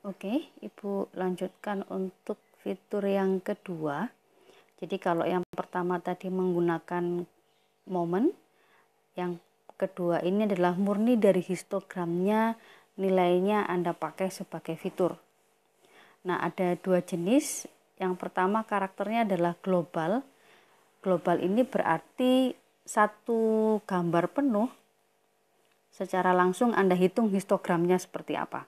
Oke, Ibu lanjutkan untuk fitur yang kedua. Jadi kalau yang pertama tadi menggunakan momen, yang kedua ini adalah murni dari histogramnya, nilainya Anda pakai sebagai fitur. Nah, ada dua jenis. Yang pertama karakternya adalah global. Global ini berarti satu gambar penuh secara langsung Anda hitung histogramnya seperti apa.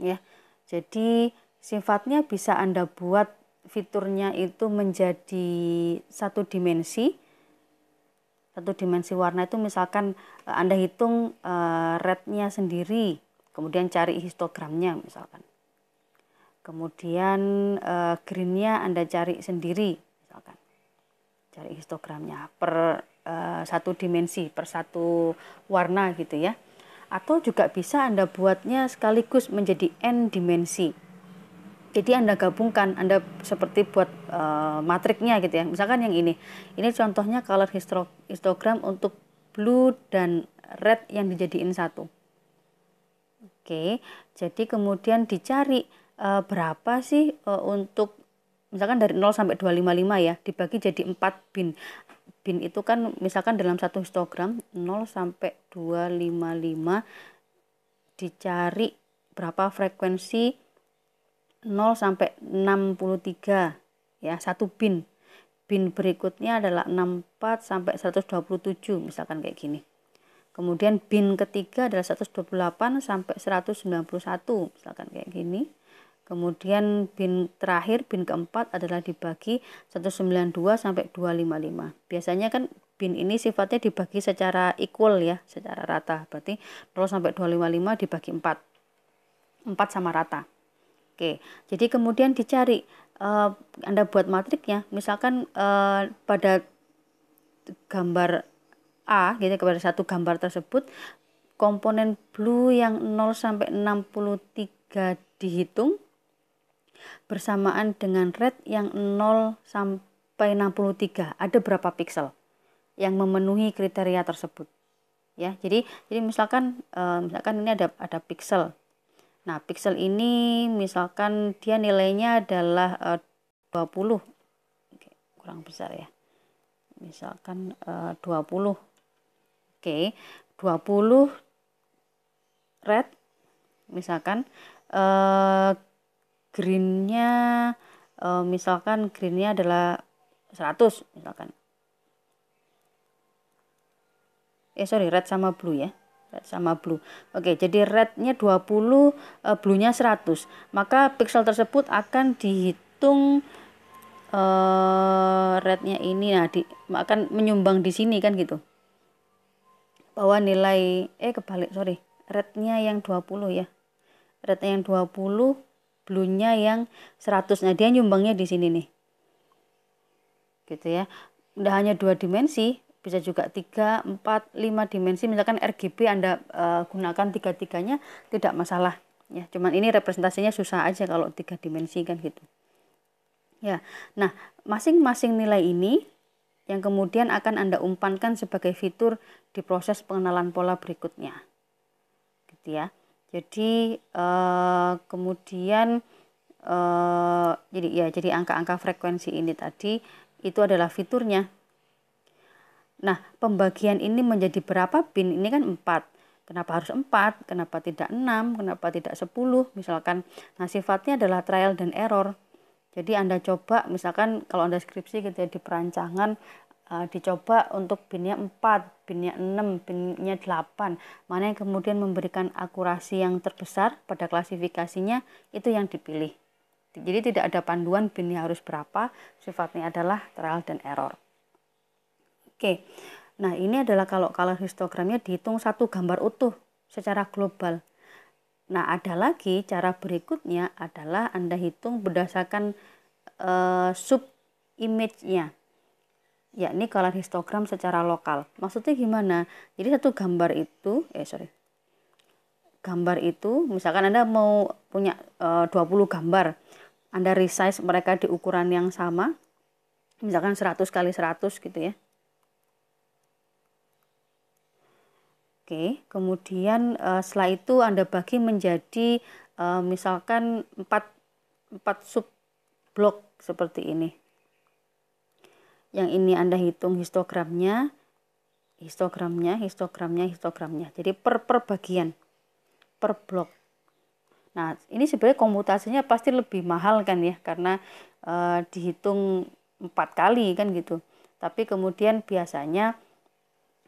Ya. Jadi sifatnya bisa Anda buat fiturnya itu menjadi satu dimensi warna itu misalkan Anda hitung rednya sendiri, kemudian cari histogramnya misalkan. Kemudian greennya Anda cari sendiri misalkan. Cari histogramnya per satu dimensi, per satu warna gitu ya. Atau juga bisa Anda buatnya sekaligus menjadi n dimensi. Jadi Anda gabungkan, Anda seperti buat matriknya gitu ya. Misalkan yang ini contohnya color histogram untuk blue dan red yang dijadiin satu. Oke, jadi kemudian dicari berapa sih untuk misalkan dari 0 sampai 255 ya, dibagi jadi 4 bin. Bin itu kan misalkan dalam satu histogram 0 sampai 255, dicari berapa frekuensi 0 sampai 63 ya, satu bin. Bin berikutnya adalah 64 sampai 127 misalkan kayak gini. Kemudian bin ketiga adalah 128 sampai 191 misalkan kayak gini. Kemudian bin terakhir, bin keempat adalah dibagi 192 sampai 255. Biasanya kan bin ini sifatnya dibagi secara equal ya, secara rata. Berarti 0 sampai 255 dibagi 4. 4 sama rata. Oke, jadi kemudian dicari Anda buat matriknya, misalkan pada gambar A, gitu, kepada satu gambar tersebut, komponen blue yang 0 sampai 63 dihitung bersamaan dengan red yang 0 sampai 63. Ada berapa piksel yang memenuhi kriteria tersebut? Ya, jadi misalkan ini ada piksel. Nah, piksel ini misalkan dia nilainya adalah 20. Oke, kurang besar ya. Misalkan 20. Oke, 20 red. Misalkan greennya misalkan greennya adalah 100 misalkan. Red sama blue ya. Red sama blue. Oke, jadi rednya 20, blue-nya 100. Maka piksel tersebut akan dihitung rednya ini, nah akan menyumbang di sini kan gitu. Bahwa nilai rednya yang 20 ya. Rednya yang 20, blue-nya yang 100. Nah, dia nyumbangnya di sini nih. Gitu ya. Udah hanya 2 dimensi, bisa juga 3, 4, 5 dimensi. Misalkan RGB Anda gunakan 3-3-nya tidak masalah ya. Cuman ini representasinya susah aja kalau 3 dimensi kan gitu. Ya. Nah, masing-masing nilai ini yang kemudian akan Anda umpankan sebagai fitur di proses pengenalan pola berikutnya. Gitu ya. Jadi kemudian jadi angka-angka frekuensi ini tadi itu adalah fiturnya. Nah, pembagian ini menjadi berapa bin? Ini kan 4. Kenapa harus 4? Kenapa tidak 6? Kenapa tidak 10? Misalkan, nah sifatnya adalah trial dan error. Jadi Anda coba, misalkan kalau Anda skripsi gitu ya, di perancangan dicoba untuk binnya 4, binnya 6, binnya 8. Mana yang kemudian memberikan akurasi yang terbesar pada klasifikasinya, itu yang dipilih. Jadi tidak ada panduan binnya harus berapa, sifatnya adalah trial dan error. Oke, nah ini adalah kalau color histogramnya dihitung satu gambar utuh secara global. Nah, ada lagi cara berikutnya adalah Anda hitung berdasarkan sub image-nya, yakni color histogram secara lokal. Maksudnya gimana? Jadi satu gambar itu, gambar itu, misalkan Anda mau punya 20 gambar, Anda resize mereka di ukuran yang sama, misalkan 100 kali 100 gitu ya. Oke, kemudian setelah itu Anda bagi menjadi misalkan 4 sub blok seperti ini. Yang ini Anda hitung histogramnya. Jadi per bagian, per blok. Nah, ini sebenarnya komputasinya pasti lebih mahal kan ya, karena dihitung 4 kali kan gitu. Tapi kemudian biasanya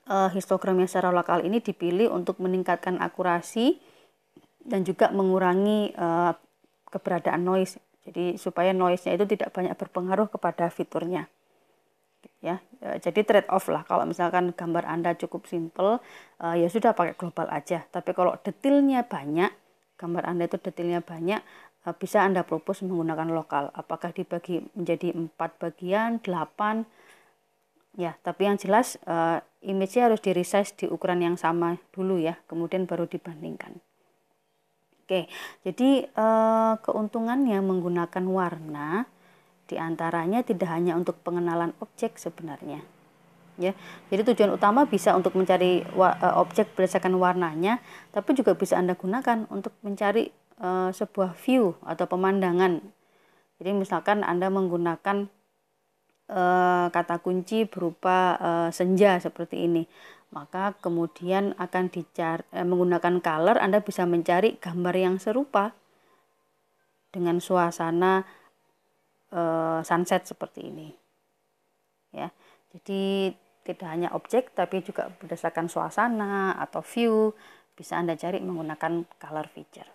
histogram yang secara lokal ini dipilih untuk meningkatkan akurasi dan juga mengurangi keberadaan noise. Jadi supaya noise-nya itu tidak banyak berpengaruh kepada fiturnya. Ya, jadi trade off lah. Kalau misalkan gambar Anda cukup simple, ya sudah pakai global aja. Tapi kalau detailnya banyak, gambar Anda itu detailnya banyak, bisa Anda propose menggunakan lokal. Apakah dibagi menjadi 4 bagian, 8, ya, tapi yang jelas image-nya harus di-resize di ukuran yang sama dulu ya, kemudian baru dibandingkan. Oke, jadi keuntungannya menggunakan warna diantaranya tidak hanya untuk pengenalan objek sebenarnya. Ya, jadi tujuan utama bisa untuk mencari objek berdasarkan warnanya, tapi juga bisa Anda gunakan untuk mencari sebuah view atau pemandangan. Jadi misalkan Anda menggunakan kata kunci berupa senja seperti ini, maka kemudian akan dicari menggunakan color Anda bisa mencari gambar yang serupa dengan suasana sunset seperti ini ya. Jadi tidak hanya objek tapi juga berdasarkan suasana atau view bisa Anda cari menggunakan color feature.